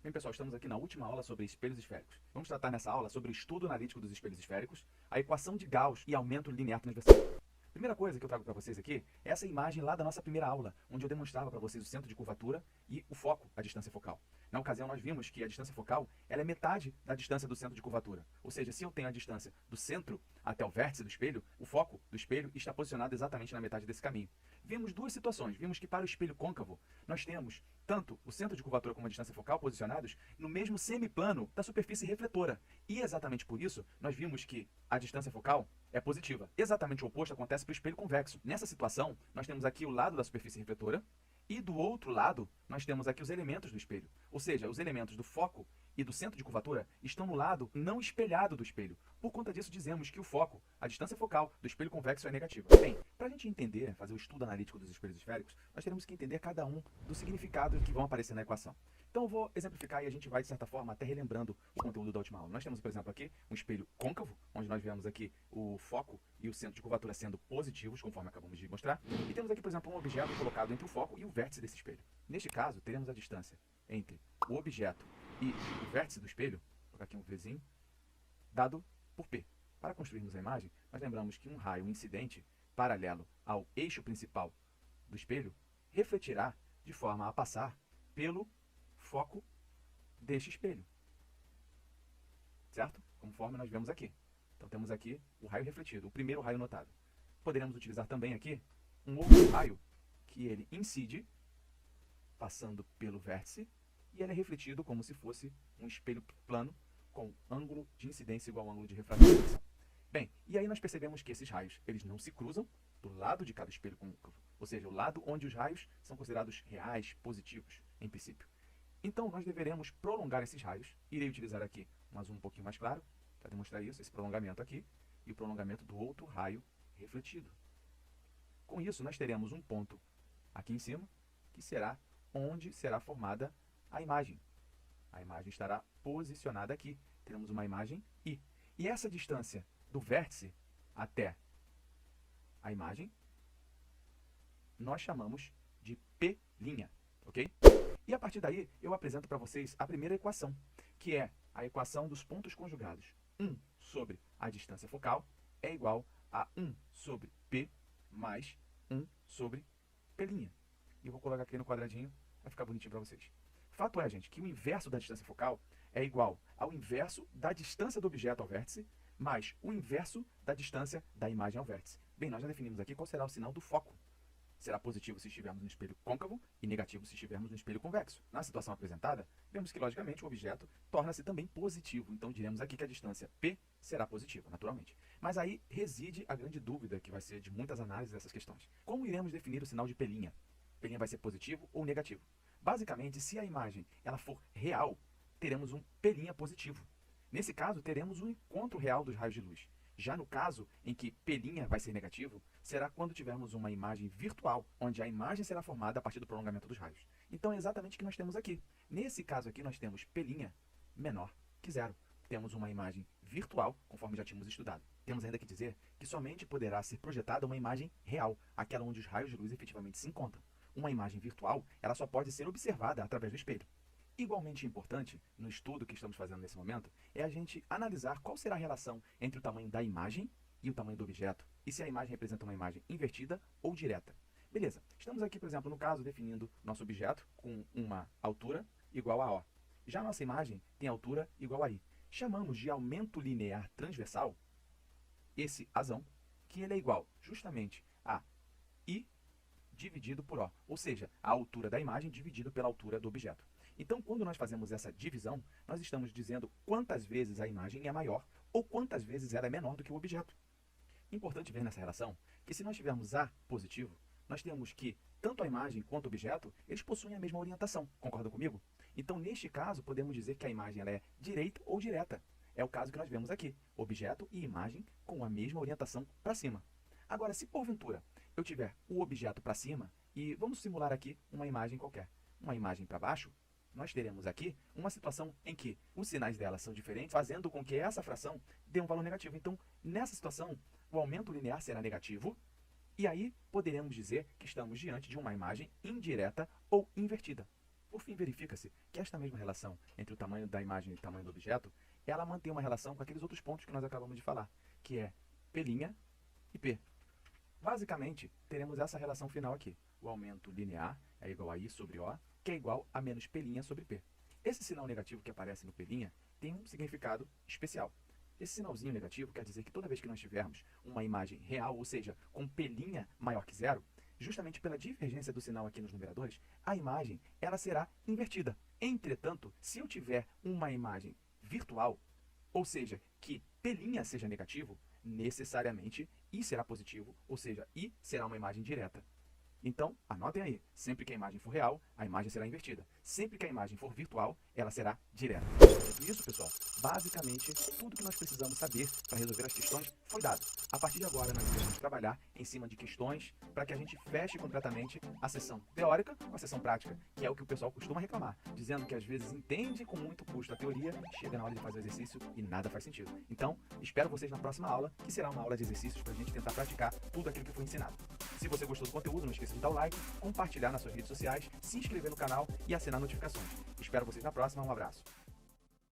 Bem, pessoal, estamos aqui na última aula sobre espelhos esféricos. Vamos tratar nessa aula sobre o estudo analítico dos espelhos esféricos, a equação de Gauss e aumento linear transversal. Primeira coisa que eu trago para vocês aqui é essa imagem lá da nossa primeira aula, onde eu demonstrava para vocês o centro de curvatura e o foco, a distância focal. Na ocasião, nós vimos que a distância focal ela é metade da distância do centro de curvatura. Ou seja, se eu tenho a distância do centro até o vértice do espelho, o foco do espelho está posicionado exatamente na metade desse caminho. Vimos duas situações. Vimos que para o espelho côncavo, nós temos tanto o centro de curvatura como a distância focal posicionados no mesmo semiplano da superfície refletora. E exatamente por isso, nós vimos que a distância focal é positiva. Exatamente o oposto acontece para o espelho convexo. Nessa situação, nós temos aqui o lado da superfície refletora e do outro lado, nós temos aqui os elementos do espelho. Ou seja, os elementos do foco e do centro de curvatura estão no lado não espelhado do espelho. Por conta disso, dizemos que o foco, a distância focal do espelho convexo é negativa. Bem, para a gente entender, fazer o estudo analítico dos espelhos esféricos, nós teremos que entender cada um dos significados que vão aparecer na equação. Então eu vou exemplificar e a gente vai, de certa forma, até relembrando o conteúdo da última aula. Nós temos, por exemplo, aqui um espelho côncavo, onde nós vemos aqui o foco e o centro de curvatura sendo positivos, conforme acabamos de mostrar. E temos aqui, por exemplo, um objeto colocado entre o foco e o vértice desse espelho. Neste caso, teremos a distância entre o objeto e o vértice do espelho, vou colocar aqui um Vzinho, dado por P. Para construirmos a imagem, nós lembramos que um raio incidente paralelo ao eixo principal do espelho refletirá de forma a passar pelo foco deste espelho, certo? Conforme nós vemos aqui. Então temos aqui o raio refletido, o primeiro raio notado. Poderemos utilizar também aqui um outro raio que ele incide passando pelo vértice e ele é refletido como se fosse um espelho plano com ângulo de incidência igual ao ângulo de refração. Bem, e aí nós percebemos que esses raios eles não se cruzam do lado de cada espelho côncavo, ou seja, o lado onde os raios são considerados reais, positivos, em princípio. Então nós deveremos prolongar esses raios. Irei utilizar aqui um azul um pouquinho mais claro para demonstrar isso, esse prolongamento aqui e o prolongamento do outro raio refletido. Com isso nós teremos um ponto aqui em cima que será onde será formada a imagem. A imagem estará posicionada aqui. Teremos uma imagem I. E essa distância do vértice até a imagem nós chamamos de P', ok? E a partir daí eu apresento para vocês a primeira equação, que é a equação dos pontos conjugados. 1 sobre a distância focal é igual a 1 sobre P mais 1 sobre P'. E eu vou colocar aqui no quadradinho, vai ficar bonitinho para vocês. Fato é, gente, que o inverso da distância focal é igual ao inverso da distância do objeto ao vértice, mais o inverso da distância da imagem ao vértice. Bem, nós já definimos aqui qual será o sinal do foco. Será positivo se estivermos no espelho côncavo e negativo se estivermos no espelho convexo. Na situação apresentada, vemos que, logicamente, o objeto torna-se também positivo. Então, diremos aqui que a distância P será positiva, naturalmente. Mas aí reside a grande dúvida, que vai ser de muitas análises dessas questões. Como iremos definir o sinal de P'? P' vai ser positivo ou negativo? Basicamente, se a imagem ela for real, teremos um P' positivo. Nesse caso, teremos um encontro real dos raios de luz. Já no caso em que P' vai ser negativo, será quando tivermos uma imagem virtual, onde a imagem será formada a partir do prolongamento dos raios. Então é exatamente o que nós temos aqui. Nesse caso aqui, nós temos P' menor que zero. Temos uma imagem virtual, conforme já tínhamos estudado. Temos ainda que dizer que somente poderá ser projetada uma imagem real, aquela onde os raios de luz efetivamente se encontram. Uma imagem virtual, ela só pode ser observada através do espelho. Igualmente importante, no estudo que estamos fazendo nesse momento, é a gente analisar qual será a relação entre o tamanho da imagem e o tamanho do objeto, e se a imagem representa uma imagem invertida ou direta. Beleza, estamos aqui, por exemplo, no caso, definindo nosso objeto com uma altura igual a O. Já a nossa imagem tem altura igual a I. Chamamos de aumento linear transversal esse azão, que ele é igual justamente a I dividido por O, ou seja, a altura da imagem dividido pela altura do objeto. Então, quando nós fazemos essa divisão, nós estamos dizendo quantas vezes a imagem é maior ou quantas vezes ela é menor do que o objeto. Importante ver nessa relação que se nós tivermos A positivo, nós temos que tanto a imagem quanto o objeto, eles possuem a mesma orientação. Concordam comigo? Então, neste caso, podemos dizer que a imagem ela é direita ou direta. É o caso que nós vemos aqui, objeto e imagem com a mesma orientação para cima. Agora, se porventura eu tiver o objeto para cima e vamos simular aqui uma imagem qualquer, uma imagem para baixo, nós teremos aqui uma situação em que os sinais dela são diferentes, fazendo com que essa fração dê um valor negativo. Então, nessa situação, o aumento linear será negativo, e aí poderemos dizer que estamos diante de uma imagem indireta ou invertida. Por fim, verifica-se que esta mesma relação entre o tamanho da imagem e o tamanho do objeto, ela mantém uma relação com aqueles outros pontos que nós acabamos de falar, que é P' e P. Basicamente, teremos essa relação final aqui. O aumento linear é igual a I sobre O, que é igual a menos P' sobre P. Esse sinal negativo que aparece no P' tem um significado especial. Esse sinalzinho negativo quer dizer que toda vez que nós tivermos uma imagem real, ou seja, com P' maior que zero, justamente pela divergência do sinal aqui nos numeradores, a imagem ela será invertida. Entretanto, se eu tiver uma imagem virtual, ou seja, que P' seja negativo, necessariamente I será positivo, ou seja, I será uma imagem direta. Então, anotem aí, sempre que a imagem for real, a imagem será invertida. Sempre que a imagem for virtual, ela será direta. Dito isso, pessoal, basicamente, tudo que nós precisamos saber para resolver as questões foi dado. A partir de agora, nós iremos trabalhar em cima de questões para que a gente feche completamente a sessão teórica com a sessão prática, que é o que o pessoal costuma reclamar, dizendo que às vezes entende com muito custo a teoria, chega na hora de fazer o exercício e nada faz sentido. Então, espero vocês na próxima aula, que será uma aula de exercícios para a gente tentar praticar tudo aquilo que foi ensinado. Se você gostou do conteúdo, não esqueça de dar o like, compartilhar nas suas redes sociais, se inscrever no canal e assinar notificações. Espero vocês na próxima, um abraço.